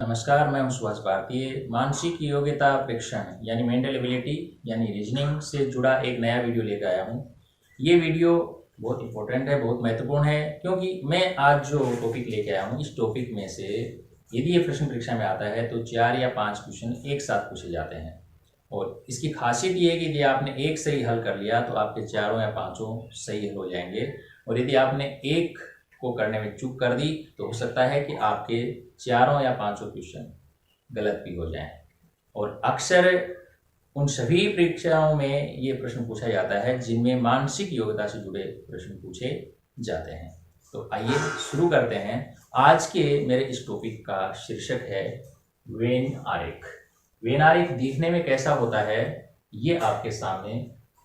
नमस्कार, मैं हूं सुभाष भारतीय। मानसिक योग्यता परीक्षण यानी मेंटल एबिलिटी यानी रीजनिंग से जुड़ा एक नया वीडियो लेकर आया हूं। ये वीडियो बहुत इंपॉर्टेंट है, बहुत महत्वपूर्ण है, क्योंकि मैं आज जो टॉपिक लेके आया हूं इस टॉपिक में से यदि ये प्रश्न परीक्षा में आता है तो 4 या 5 क्वेश्चन एक साथ पूछे जाते हैं। और इसकी खासियत ये है कि यदि आपने एक सही हल कर लिया तो आपके चारों या पाँचों सही हल हो जाएंगे, और यदि आपने एक को करने में चूक कर दी तो हो सकता है कि आपके चारों या पांचों क्वेश्चन गलत भी हो जाएं। और अक्सर उन सभी परीक्षाओं में ये प्रश्न पूछा जाता है जिनमें मानसिक योग्यता से जुड़े प्रश्न पूछे जाते हैं। तो आइए शुरू करते हैं। आज के मेरे इस टॉपिक का शीर्षक है वेन आरेख। वेन आरेख दिखने में कैसा होता है ये आपके सामने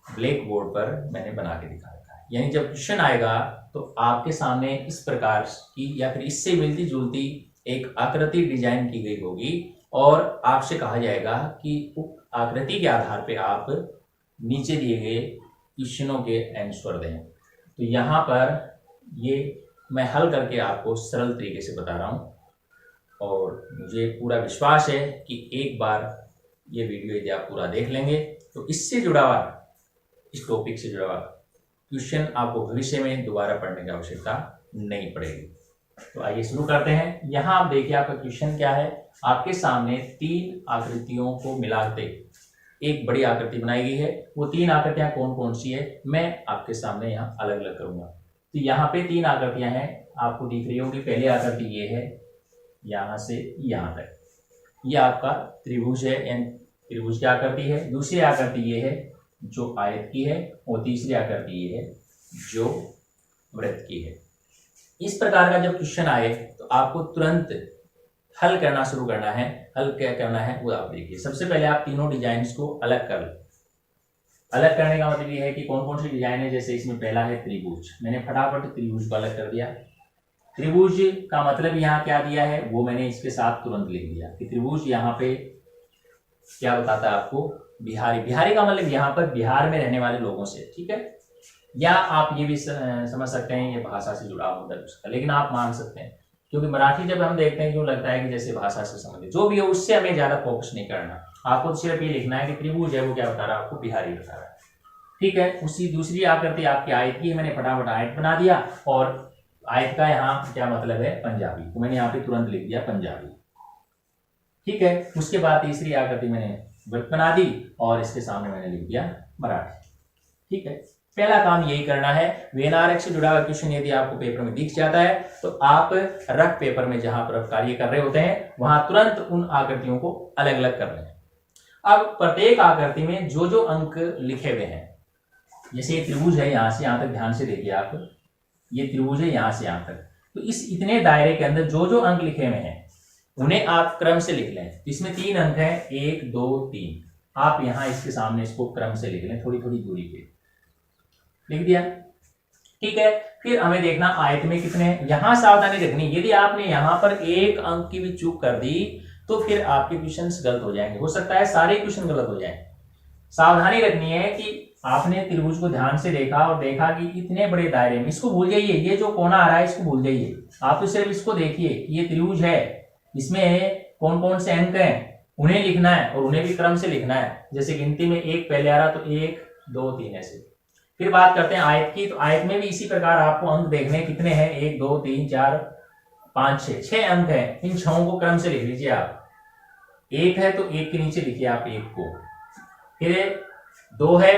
ब्लैक बोर्ड पर मैंने बना के दिखा रखा है। यानी जब क्वेश्चन आएगा तो आपके सामने इस प्रकार की या फिर इससे मिलती जुलती एक आकृति डिजाइन की गई होगी और आपसे कहा जाएगा कि उक्त आकृति के आधार पे आप नीचे दिए गए क्वेश्चनों के आंसर दें। तो यहाँ पर ये मैं हल करके आपको सरल तरीके से बता रहा हूँ, और मुझे पूरा विश्वास है कि एक बार ये वीडियो यदि आप पूरा देख लेंगे तो इससे जुड़ा हुआ, इस टॉपिक से जुड़ा हुआ क्वेश्चन आपको भविष्य में दोबारा पढ़ने की आवश्यकता नहीं पड़ेगी। तो आइए शुरू करते हैं। यहाँ आप देखिए आपका क्वेश्चन क्या है। आपके सामने 3 आकृतियों को मिलाते एक बड़ी आकृति बनाई गई है। वो 3 आकृतियां कौन कौन सी है मैं आपके सामने यहाँ अलग अलग करूंगा। तो यहाँ पे 3 आकृतियां हैं, आपको दिख रही होगी। पहली आकृति ये है, यहाँ से यहाँ तक ये आपका त्रिभुज है, यानी त्रिभुज की आकृति है। दूसरी आकृति ये है जो आयत की है, और तीसरी आकृति ये है जो वृत्त की है। इस प्रकार का जब क्वेश्चन आए तो आपको तुरंत हल करना शुरू करना है। हल क्या करना है वो आप देखिए। सबसे पहले आप तीनों डिजाइन को अलग कर लो। अलग करने का मतलब ये है कि कौन कौन सी डिजाइन है। जैसे इसमें पहला है त्रिभुज, मैंने फटाफट त्रिभुज को अलग कर दिया। त्रिभुज का मतलब यहाँ क्या दिया है वो मैंने इसके साथ तुरंत लिख दिया कि त्रिभुज यहाँ पे क्या बताता है आपको, बिहारी। बिहारी का मतलब यहाँ पर बिहार में रहने वाले लोगों से, ठीक है। या आप ये भी समझ सकते हैं ये भाषा से जुड़ा हुआ उसका, लेकिन आप मान सकते हैं क्योंकि मराठी जब हम देखते हैं क्यों लगता है कि जैसे भाषा से संबंधित जो भी है उससे हमें ज्यादा फोकस नहीं करना। आपको सिर्फ ये लिखना है कि त्रिभुज है वो क्या बता रहा है आपको, बिहारी बता रहा है, ठीक है। उसी दूसरी आकृति आपकी आयत की है, मैंने फटाफट आयत बना दिया, और आयत का यहाँ क्या मतलब है पंजाबी, तो मैंने यहाँ पे तुरंत लिख दिया पंजाबी, ठीक है। उसके बाद तीसरी आकृति मैंने वृत्त बना दी और इसके सामने मैंने लिख दिया मराठी, ठीक है। पहला काम यही करना है। वेन आरेख से जुड़ा हुआ क्वेश्चन यदि आपको पेपर में दिख जाता है तो आप रफ पेपर में जहां पर कार्य कर रहे होते हैं वहां तुरंत उन आकृतियों को अलग अलग कर लें। अब प्रत्येक आकृति में जो जो अंक लिखे हुए हैं, जैसे ये त्रिभुज है यहां से यहां तक, ध्यान से देखिए आप, ये त्रिभुज है यहां से यहां तक, तो इस इतने दायरे के अंदर जो जो अंक लिखे हुए हैं उन्हें आप क्रम से लिख लें। इसमें 3 अंक हैं, 1 2 3, आप यहां इसके सामने इसको क्रम से लिख लें, थोड़ी थोड़ी दूरी पे लिख दिया, ठीक है। फिर हमें देखना आयत में कितने, यहां सावधानी रखनी, यदि आपने यहां पर 1 अंक की भी चूक कर दी तो फिर आपके क्वेश्चन गलत हो जाएंगे, हो सकता है सारे क्वेश्चन गलत हो जाएं। सावधानी रखनी है कि आपने त्रिभुज को ध्यान से देखा और देखा कि इतने बड़े दायरे में, इसको भूल जाइए, ये जो कोना आ रहा है इसको भूल जाइए, आप तो सिर्फ इसको देखिए, ये त्रिभुज है, इसमें कौन कौन से अंक हैं उन्हें लिखना है और उन्हें भी क्रम से लिखना है। जैसे गिनती में 1 पहले आ रहा तो 1 2 3 ऐसे। फिर बात करते हैं आयत की, तो आयत में भी इसी प्रकार आपको अंक देखने कितने हैं, 1 2 3 4 5 6 अंक हैं। इन 6 को क्रम से लिख लीजिए आप। 1 है तो 1 के नीचे लिखिए आप 1 को, फिर 2 है,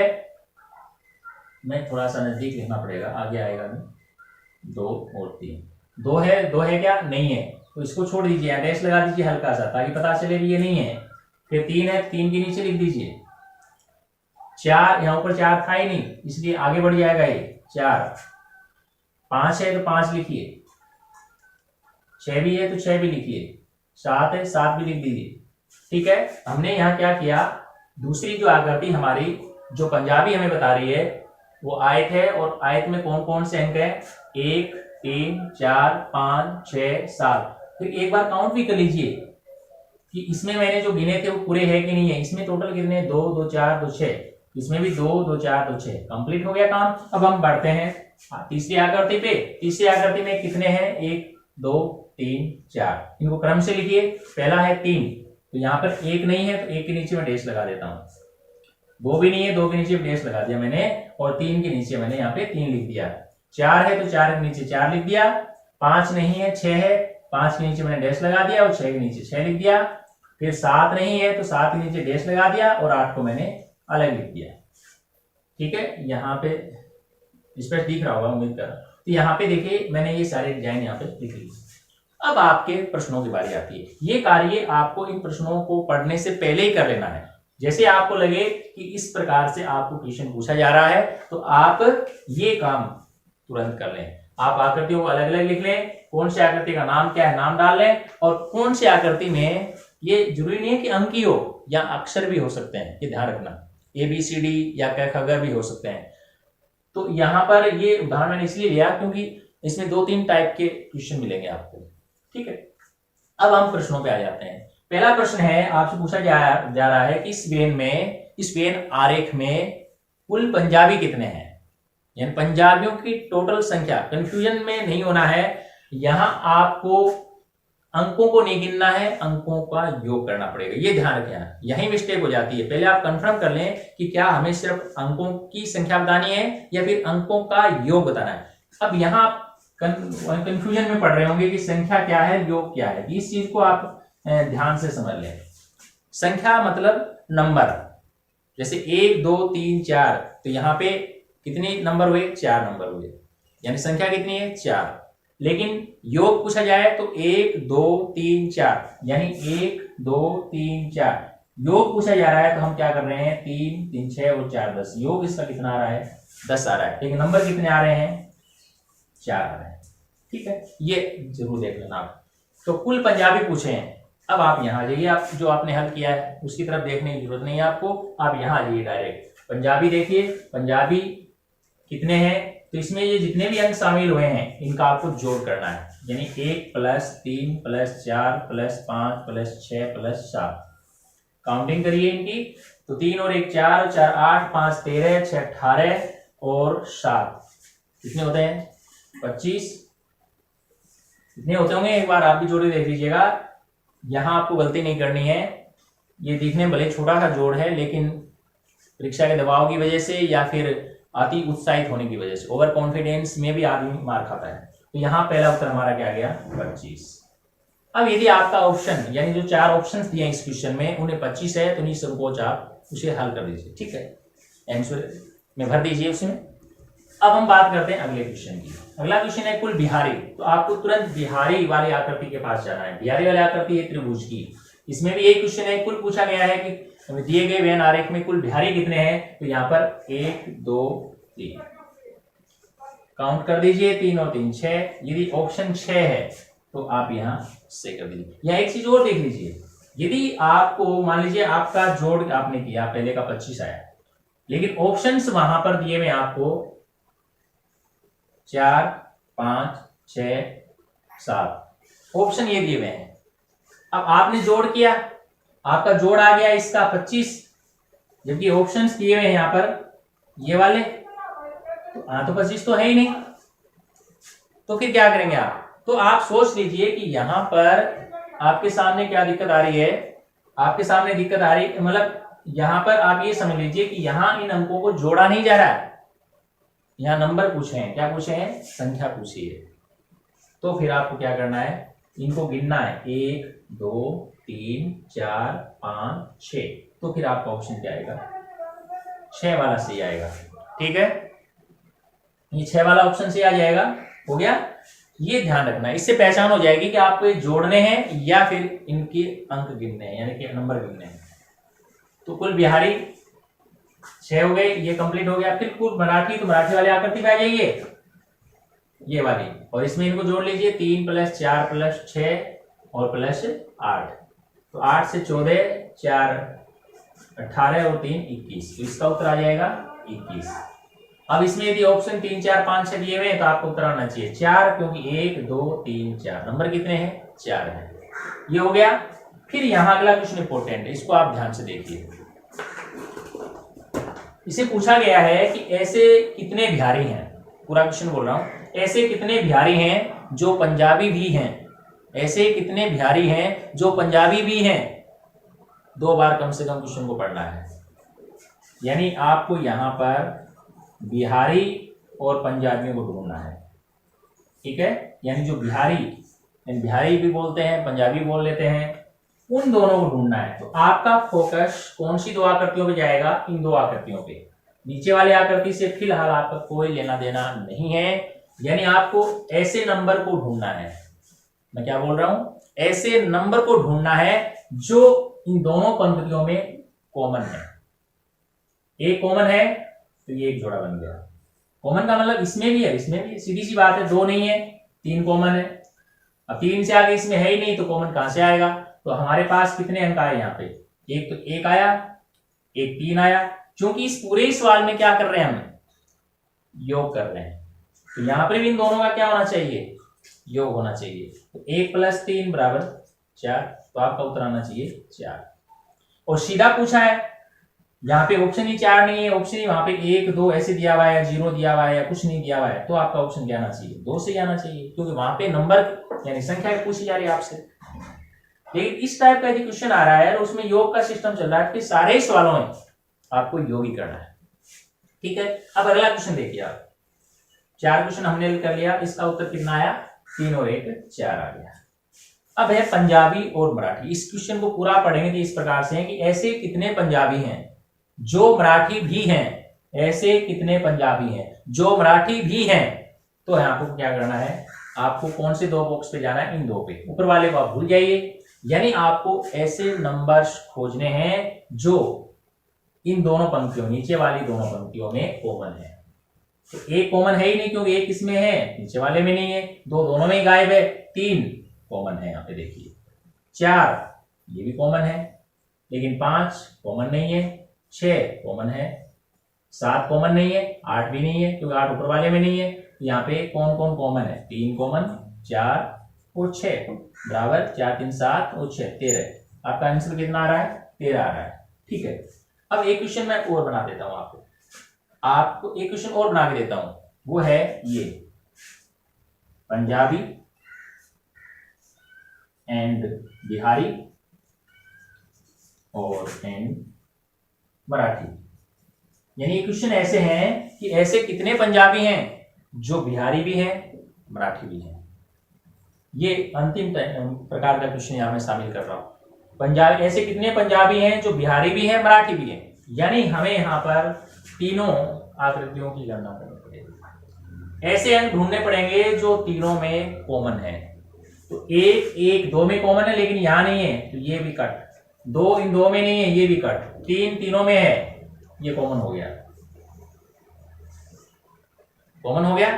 मैं थोड़ा सा नजदीक लिखना पड़ेगा, आगे आएगा नहीं, 2 और 3, 2 है क्या नहीं है तो इसको छोड़ दीजिए, डैश लगा दीजिए हल्का सा ताकि पता चले भी ये नहीं है। फिर 3 है, 3 के नीचे लिख दीजिए। 4, यहाँ ऊपर 4 था ही नहीं इसलिए आगे बढ़ जाएगा ये 4। 5 है तो 5 लिखिए, 6 भी है तो 6 भी लिखिए, 7 है 7 भी लिख दीजिए, ठीक है। हमने यहाँ क्या किया, दूसरी जो आकृति हमारी जो पंजाबी हमें बता रही है वो आयत है, और आयत में कौन कौन से अंक है, 1 3 4 5 6 7। फिर एक बार काउंट भी कर लीजिए कि इसमें मैंने जो गिने थे वो पूरे हैं कि नहीं है। इसमें टोटल कितने, 2 2 4 2 6, इसमें भी 2 2 4 2 6, कंप्लीट हो गया काम। अब हम बढ़ते हैं तीसरी आकृति पे। तीसरी आकृति में कितने हैं, 1 2 3 4, इनको क्रम से लिखिए। पहला है 3, तो यहाँ पर 1 नहीं है तो 1 के नीचे मैं डैश लगा देता हूँ। 2 भी नहीं है, 2 के नीचे डैश लगा दिया मैंने, और 3 के नीचे मैंने यहाँ पे 3 लिख दिया। 4 है तो 4 के नीचे 4 लिख दिया। 5 नहीं है, 6 है, 5 के नीचे मैंने डैश लगा दिया और 6 के नीचे 6 लिख दिया। फिर 7 नहीं है तो 7 के नीचे डैश लगा दिया और 8 को मैंने अलग लिख दिया। ठीक है, यहाँ पे इस पर दिख रहा होगा उम्मीद कर। तो यहाँ पे देखिए मैंने ये सारे डिजाइन यहाँ पे लिख लिए। अब आपके प्रश्नों की बारी आती है। ये कार्य आपको इन प्रश्नों को पढ़ने से पहले ही कर लेना है। जैसे आपको लगे कि इस प्रकार से आपको क्वेश्चन पूछा जा रहा है तो आप ये काम तुरंत कर लें। आप आकृतियों को अलग अलग लिख लें, कौन सी आकृति का नाम क्या है नाम डाल लें, और कौन सी आकृति में, ये जरूरी नहीं है कि अंकी हो या अक्षर भी हो सकते हैं, ये ध्यान रखना, ABCD या क ख ग भी हो सकते हैं। तो यहाँ पर ये उदाहरण मैंने इसलिए लिया क्योंकि इसमें 2-3 टाइप के क्वेश्चन मिलेंगे आपको। ठीक है, अब हम प्रश्नों पे आ जाते हैं। पहला प्रश्न है, आपसे पूछा जा रहा है कि इस वेन आरेख में कुल पंजाबी कितने हैं, यानी पंजाबियों की टोटल संख्या। कंफ्यूजन में नहीं होना है, यहां आपको अंकों को नहीं गिनना है, अंकों का योग करना पड़ेगा, ये ध्यान रखें। यही मिस्टेक हो जाती है। पहले आप कंफर्म कर लें कि क्या हमें सिर्फ अंकों की संख्या बतानी है या फिर अंकों का योग बताना है। अब यहाँ आप कंफ्यूजन में पड़ रहे होंगे कि संख्या क्या है, योग क्या है। इस चीज को आप ध्यान से समझ लें। संख्या मतलब नंबर, जैसे 1 2 3 4, तो यहाँ पे कितने नंबर हुए, 4 नंबर हुए, यानी संख्या कितनी है, 4। लेकिन योग पूछा जाए तो 1 2 3 4, यानी 1 2 3 4 योग पूछा जा रहा है। तो हम क्या कर रहे हैं, 3 3 6 और 4 10, योग इसका कितना आ रहा है, 10 आ रहा है। लेकिन नंबर कितने आ रहे हैं, 4 आ रहे हैं। ठीक है, ये जरूर देख लेना आप। तो कुल पंजाबी पूछे हैं। अब आप यहाँ जाइए, आप जो आपने हल किया है उसकी तरफ देखने की जरूरत नहीं है आपको, आप यहाँ जाइए डायरेक्ट। पंजाबी देखिए, पंजाबी कितने हैं, तो इसमें ये जितने भी अंक शामिल हुए हैं इनका आपको जोड़ करना है, यानी 1 + 3 + 4 + 5 + 6 + 7। काउंटिंग करिए इनकी, तो 3 और 1 4, 4 8, 5 13, 6 18 और 7 कितने होते हैं, 25 कितने होते होंगे। एक बार आप भी जोड़ के देख लीजिएगा, यहां आपको गलती नहीं करनी है। ये दिखने में भले छोटा सा जोड़ है, लेकिन परीक्षा के दबाव की वजह से या फिर अति उत्साहित होने की वजह से, ओवर कॉन्फिडेंस में भी आदमी मार खाता है। तो यहाँ पहला उत्तर हमारा क्या गया, 25। अब यदि आपका ऑप्शन, यानी जो 4 ऑप्शंस दिए इस क्वेश्चन में उन्हें 25 है, तो निसंकोच आप उसे हल कर दीजिए। ठीक है, आंसर में भर दीजिए उसमें। अब हम बात करते हैं अगले क्वेश्चन की। अगला क्वेश्चन है कुल बिहारी। तो आपको तुरंत बिहारी वाली आकृति के पास जाना है। बिहारी वाली आकृति है त्रिभुज की, इसमें भी एक क्वेश्चन है, कुल पूछा गया है कि दिए गए वेन आरेख में कुल बिहारी कितने हैं। तो यहाँ पर 1 2 3 काउंट कर दीजिए, 3 और 3 6। यदि ऑप्शन 6 है तो आप यहाँ से कर दीजिए। या एक चीज और देख लीजिए, यदि आपको मान लीजिए आपका जोड़ आपने किया, पहले का 25 आया, लेकिन ऑप्शंस वहां पर दिए हुए आपको 4 5 6 7 ऑप्शन ये दिए हुए हैं। अब आपने जोड़ किया, आपका जोड़ आ गया इसका 25, जबकि ऑप्शंस दिए हुए हैं यहाँ पर ये वाले, तो 25 तो है ही नहीं। तो फिर क्या करेंगे आप, तो आप सोच लीजिए कि यहां पर आपके सामने क्या दिक्कत आ रही है। आपके सामने दिक्कत आ रही है, मतलब यहां पर आप ये समझ लीजिए कि यहां इन अंकों को जोड़ा नहीं जा रहा है। यहां नंबर पूछे हैं, क्या पूछे हैं, संख्या पूछी है। तो फिर आपको क्या करना है, इनको गिनना है, 1 2 3 4 5 6। तो फिर आपका ऑप्शन क्या आएगा, 6 वाला सही आएगा। ठीक है, ये 6 वाला ऑप्शन सही आ जाएगा। हो गया, ये ध्यान रखना, इससे पहचान हो जाएगी कि आपको ये जोड़ने हैं या फिर इनके अंक गिनने हैं, यानी कि नंबर गिनने हैं। तो कुल बिहारी 6 हो गए, ये कंप्लीट हो गया। फिर कुल मराठी, तो मराठी वाली आकृति पे आ जाइए, ये वाली, और इसमें इनको जोड़ लीजिए, 3 + 4 + 6 और +8। तो 8 से 14, 4 18 और 3 21, तो इसका उत्तर आ जाएगा 21। अब इसमें यदि ऑप्शन 3 4 5 6 दिए हुए हैं तो आपको उत्तर आना चाहिए 4, क्योंकि 1 2 3 4 नंबर कितने हैं, 4 है। ये हो गया। फिर यहां अगला क्वेश्चन इंपॉर्टेंट है, इसको आप ध्यान से देखिए। इसे पूछा गया है कि ऐसे कितने बिहारी हैं, पूरा क्वेश्चन बोल रहा हूं, ऐसे कितने बिहारी हैं जो पंजाबी भी हैं। ऐसे कितने बिहारी हैं जो पंजाबी भी हैं। 2 बार कम से कम क्वेश्चन को पढ़ना है। यानी आपको यहां पर बिहारी और पंजाबियों को ढूंढना है, ठीक है। यानी जो बिहारी भी बोलते हैं, पंजाबी बोल लेते हैं, उन दोनों को ढूंढना है। तो आपका फोकस कौन सी 2 आकृतियों पे जाएगा? इन 2 आकृतियों पे। नीचे वाली आकृति से फिलहाल आपका कोई लेना देना नहीं है। यानी आपको ऐसे नंबर को ढूंढना है। मैं क्या बोल रहा हूं? ऐसे नंबर को ढूंढना है जो इन दोनों पंक्तियों में कॉमन है। एक कॉमन है तो ये एक जोड़ा बन गया। कॉमन का मतलब इसमें भी है, इसमें भी है। सीधी सी बात है, 2 नहीं है, 3 कॉमन है। अब 3 से आगे इसमें है ही नहीं तो कॉमन कहां से आएगा? तो हमारे पास कितने अंक आए यहाँ पे? एक तो 1 आया, एक 3 आया। क्योंकि इस पूरे सवाल में क्या कर रहे हैं हम? योग कर रहे हैं। तो यहां पर भी इन दोनों का क्या होना चाहिए? योग होना चाहिए। तो 1 + 3 = 4। तो आपका उत्तर आना चाहिए 4। और सीधा पूछा है, यहाँ पे ऑप्शन ही 4 नहीं है, ऑप्शन ही वहां पे 1 2 ऐसे दिया हुआ है, 0 दिया हुआ है या कुछ नहीं दिया हुआ है। तो आपका ऑप्शन क्या आना चाहिए? 2 से आना चाहिए, क्योंकि वहां पे नंबर यानी संख्या पूछी जा रही है आपसे। लेकिन इस टाइप का क्वेश्चन आ रहा है और उसमें योग का सिस्टम चल रहा है, फिर सारे सवालों में आपको योग ही करना है, ठीक है। अब अगला क्वेश्चन देखिए आप। 4 क्वेश्चन हमने कर लिया, इसका उत्तर कितना आया? 3 और 1 4 आ गया। अब है पंजाबी और मराठी। इस क्वेश्चन को पूरा पढ़ेंगे तो इस प्रकार से है कि ऐसे कितने पंजाबी हैं जो मराठी भी हैं। ऐसे कितने पंजाबी हैं जो मराठी भी हैं। तो यहां आपको क्या करना है? आपको कौन से 2 बॉक्स पे जाना है? इन 2 पे। ऊपर वाले को आप भूल जाइए। यानी आपको ऐसे नंबर्स खोजने हैं जो इन दोनों पंक्तियों, नीचे वाली दोनों पंक्तियों में कॉमन है। तो एक कॉमन है ही नहीं, क्योंकि एक इसमें है, नीचे वाले में नहीं है। 2 दोनों में ही गायब है। 3 कॉमन है, यहाँ पे देखिए। 4 ये भी कॉमन है, लेकिन 5 कॉमन नहीं है। 6 कॉमन है, 7 कॉमन नहीं है, 8 भी नहीं है, क्योंकि 8 ऊपर वाले में नहीं है। यहाँ पे कौन कौन कॉमन है? 3 कॉमन, 4 और 6 बराबर 4 3 7 और 6 13। आपका आंसर कितना आ रहा है? 13 आ रहा है, ठीक है। अब एक क्वेश्चन मैं और बना देता हूं आपको एक क्वेश्चन और बना के देता हूं। वो है ये, पंजाबी एंड बिहारी और एंड मराठी। यानी क्वेश्चन ऐसे हैं कि ऐसे कितने पंजाबी हैं जो बिहारी भी हैं, मराठी भी हैं। ये अंतिम प्रकार का क्वेश्चन यहां मैं शामिल कर रहा हूं। पंजाबी, ऐसे कितने पंजाबी हैं जो बिहारी भी हैं, मराठी भी हैं। यानी हमें यहां पर तीनों आकृतियों की गणना करनी पड़ेगी। ऐसे अंक ढूंढने पड़ेंगे जो तीनों में कॉमन है। तो 1 2 में कॉमन है लेकिन यहां नहीं है, तो ये भी कट। 2 इन 2 में नहीं है, ये भी कट। 3 तीनों में है, ये कॉमन हो गया, कॉमन हो गया।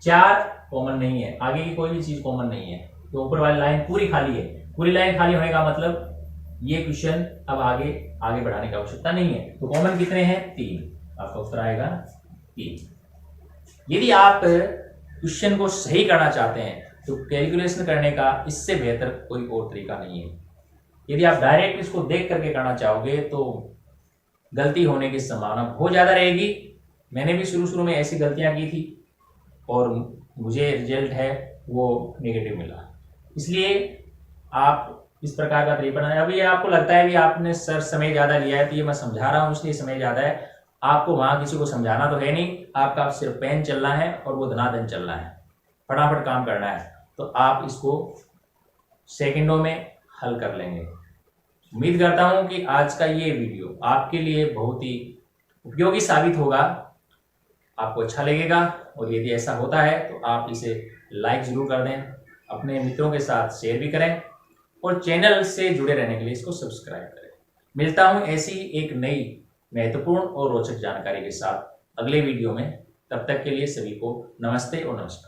4 कॉमन नहीं है, आगे की कोई भी चीज कॉमन नहीं है, तो ऊपर वाली लाइन पूरी खाली है। पूरी लाइन खाली होने का मतलब ये क्वेश्चन अब आगे बढ़ाने की आवश्यकता नहीं है। तो कॉमन कितने हैं? 3। आपका उत्तर आएगा 3। यदि आप क्वेश्चन को सही करना चाहते हैं तो कैलकुलेशन करने का इससे बेहतर कोई और तरीका नहीं है। यदि आप डायरेक्ट इसको देख करके करना चाहोगे तो गलती होने की संभावना बहुत ज्यादा रहेगी। मैंने भी शुरू में ऐसी गलतियां की थी और मुझे रिजल्ट है वो नेगेटिव मिला। इसलिए आप इस प्रकार का तरीका बनाए। अभी आपको लगता है कि आपने सर समय ज्यादा लिया है, तो ये मैं समझा रहा हूं इसलिए समय ज्यादा है। आपको वहां किसी को समझाना तो है नहीं, आपका सिर्फ पेन चलना है और वो धनाधन चलना है, फटाफट काम करना है। तो आप इसको सेकंडों में हल कर लेंगे। उम्मीद करता हूं कि आज का ये वीडियो आपके लिए बहुत ही उपयोगी साबित होगा, आपको अच्छा लगेगा। और यदि ऐसा होता है तो आप इसे लाइक जरूर कर दें, अपने मित्रों के साथ शेयर भी करें और चैनल से जुड़े रहने के लिए इसको सब्सक्राइब करें। मिलता हूं ऐसी एक नई महत्वपूर्ण और रोचक जानकारी के साथ अगले वीडियो में। तब तक के लिए सभी को नमस्ते और नमस्कार।